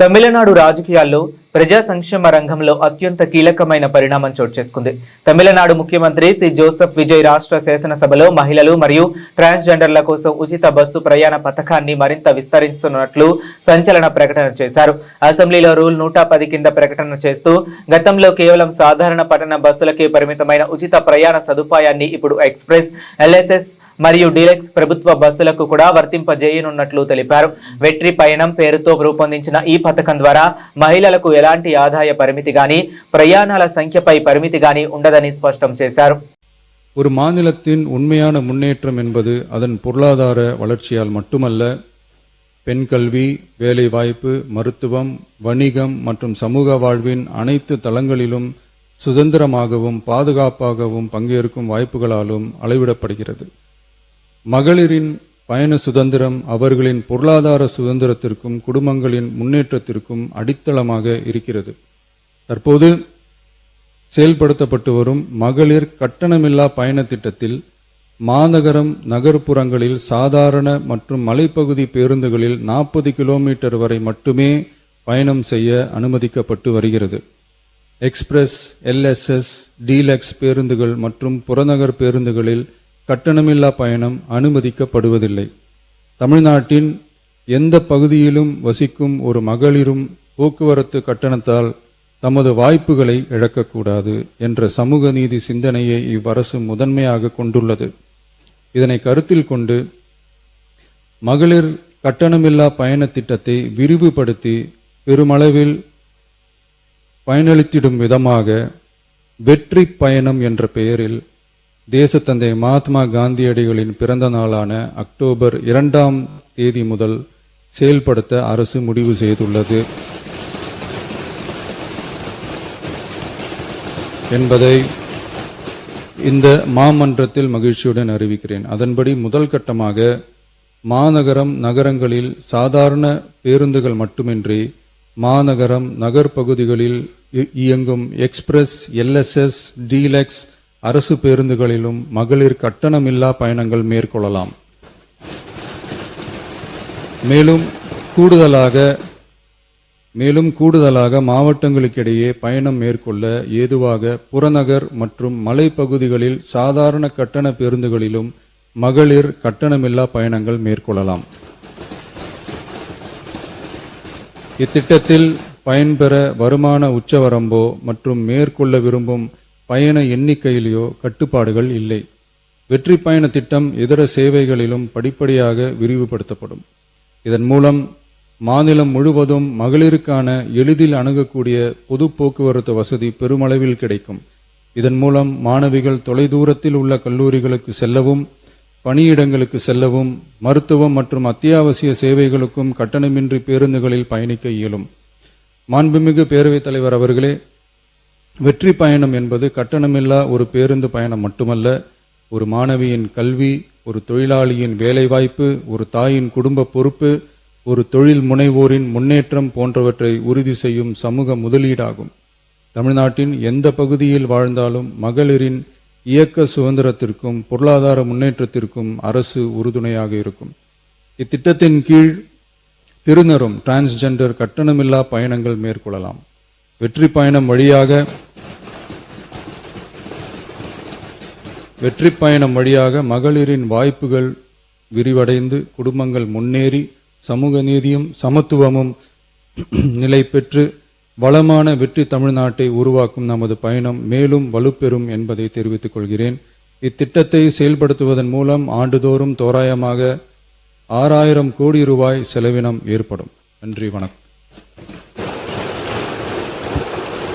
తమిళనాడు రాజకీయాల్లో ప్రజా సంక్షేమ రంగంలో అత్యంత కీలకమైన పరిణామం చోటు చేసుకుంది. తమిళనాడు ముఖ్యమంత్రి సి జోసెఫ్ విజయ్ రాష్ట్ర శాసనసభలో మహిళలు మరియు ట్రాన్స్జెండర్ల కోసం ఉచిత బస్సు ప్రయాణ పథకాన్ని మరింత విస్తరించనున్నట్లు సంచలన ప్రకటన చేశారు. అసెంబ్లీలో రూల్ 110 కింద ప్రకటన చేస్తూ గతంలో కేవలం సాధారణ పట్టణ బస్సులకే పరిమితమైన ఉచిత ప్రయాణ సదుపాయాన్ని ఇప్పుడు ఎక్స్ప్రెస్, ఎల్ఎస్ఎస్ మరియు డీలక్స్ ప్రభుత్వ బస్సులకు కూడా వర్తింపజేయనున్నట్లు తెలిపారు. వెట్రి పయనం పేరుతో రూపొందించిన ఈ పథకం ద్వారా మహిళలకు ఎలాంటి ఆదాయ పరిమితి గాని ప్రయాణాల సంఖ్యపై పరిమితి గాని ఉండదని స్పష్టం చేశారు. ஒரு மாநிலத்தின் உண்மையான முன்னேற்றம் என்பது அதன் பொருளாதார வளர்ச்சியால் மட்டுமல்ல, பெண் கல்வி, வேலைவாய்ப்பு, மருத்துவம், வணிகம் மற்றும் சமூக வாழ்வின் அனைத்து தளங்களிலும் சுதந்திரமாகவும் பாதுகாப்பாகவும் பங்கேற்கும் வாய்ப்புகளாலும் அளவிடப்படுகிறது. மகளிரின் பயண சுதந்திரம் அவர்களின் பொருளாதார சுதந்திரத்திற்கும் குடும்பங்களின் முன்னேற்றத்திற்கும் அடித்தளமாக இருக்கிறது. தற்போது செயல்படுத்தப்பட்டு வரும் மகளிர் கட்டணமில்லா பயண திட்டத்தில் மாநகரம், நகர்ப்புறங்களில் சாதாரண மற்றும் மலைப்பகுதி பேருந்துகளில் 40 கிலோமீட்டர் வரை மட்டுமே பயணம் செய்ய அனுமதிக்கப்பட்டு வருகிறது. எக்ஸ்பிரஸ், எல்எஸ்எஸ், டீலக்ஸ் பேருந்துகள் மற்றும் புறநகர் பேருந்துகளில் கட்டணமில்லா பயணம் அனுமதிக்கப்படுவதில்லை. தமிழ்நாட்டின் எந்த பகுதியிலும் வசிக்கும் ஒரு மகளிரும் போக்குவரத்து கட்டணத்தால் தமது வாய்ப்புகளை இழக்கக்கூடாது என்ற சமூக நீதி சிந்தனையை இவ்வரசு முதன்மையாக கொண்டுள்ளது. இதனை கருத்தில் கொண்டு மகளிர் கட்டணமில்லா பயண திட்டத்தை விரிவுபடுத்தி பெருமளவில் பயனளித்திடும் விதமாக வெற்றி பயணம் என்ற பெயரில் தேசத்தந்தை மகாத்மா காந்தியடிகளின் பிறந்த நாளான அக்டோபர் 2ஆம் தேதி முதல் செயல்படுத்த அரசு முடிவு செய்துள்ளது என்பதை இந்த மாமன்றத்தில் மகிழ்ச்சியுடன் அறிவிக்கிறேன். அதன்படி முதல் கட்டமாக மாநகரம், நகரங்களில் சாதாரண பேருந்துகள் மட்டுமின்றி மாநகரம், நகர்பகுதிகளில் இயங்கும் எக்ஸ்பிரஸ், எல்எஸ்எஸ், டீலக்ஸ் அரசு பேருந்துகளிலும் மகளிர் கட்டணமில்லா பயணங்கள் மேற்கொள்ளலாம். மேலும் கூடுதலாக மாவட்டங்களுக்கிடையே பயணம் மேற்கொள்ள ஏதுவாக புறநகர் மற்றும் மலைப்பகுதிகளில் சாதாரண கட்டண பேருந்துகளிலும் மகளிர் கட்டணமில்லா பயணங்கள் மேற்கொள்ளலாம். இத்திட்டத்தில் பயன்பெற வருமான உச்சவரம்போ மற்றும் மேற்கொள்ள விரும்பும் பயண எண்ணிக்கையிலேயோ கட்டுப்பாடுகள் இல்லை. வெற்றி பயண திட்டம் இதர சேவைகளிலும் படிப்படியாக விரிவுபடுத்தப்படும். இதன் மூலம் மாநிலம் முழுவதும் மகளிருக்கான எளிதில் அணுகக்கூடிய பொது போக்குவரத்து வசதி பெருமளவில் கிடைக்கும். இதன் மூலம் மாணவிகள் தொலைதூரத்தில் உள்ள கல்லூரிகளுக்கு செல்லவும், பணியிடங்களுக்கு செல்லவும், மருத்துவம் மற்றும் அத்தியாவசிய சேவைகளுக்கும் கட்டணமின்றி பேருந்துகளில் பயணிக்க இயலும். மாண்புமிகு பேரவைத் தலைவர் அவர்களே, வெற்றி பயணம் என்பது கட்டணமில்லா ஒரு பேருந்து பயணம் மட்டுமல்ல, ஒரு மாணவியின் கல்வி, ஒரு தொழிலாளியின் வேலைவாய்ப்பு, ஒரு தாயின் குடும்ப பொறுப்பு, ஒரு தொழில் முனைவோரின் முன்னேற்றம் போன்றவற்றை உறுதி செய்யும் சமூக முதலீடாகும். தமிழ்நாட்டின் எந்த பகுதியில் வாழ்ந்தாலும் மகளிரின் இயக்க சுதந்திரத்திற்கும் பொருளாதார முன்னேற்றத்திற்கும் அரசு உறுதுணையாக இருக்கும். இத்திட்டத்தின் கீழ் திருநரும் டிரான்ஸ்ஜெண்டர் கட்டணமில்லா பயணங்கள் மேற்கொள்ளலாம். வெற்றி பயணம் வழியாக மகளிரின் வாய்ப்புகள் விரிவடைந்து குடும்பங்கள் முன்னேறி சமூக நீதியும் சமத்துவமும் நிலை பெற்று வளமான வெற்றி தமிழ்நாட்டை உருவாக்கும் நமது பயணம் மேலும் வலுப்பெறும் என்பதை தெரிவித்துக் கொள்கிறேன். இத்திட்டத்தை செயல்படுத்துவதன் மூலம் ஆண்டுதோறும் தோராயமாக 6000 கோடி ரூபாய் செலவினம் ஏற்படும். நன்றி, வணக்கம்.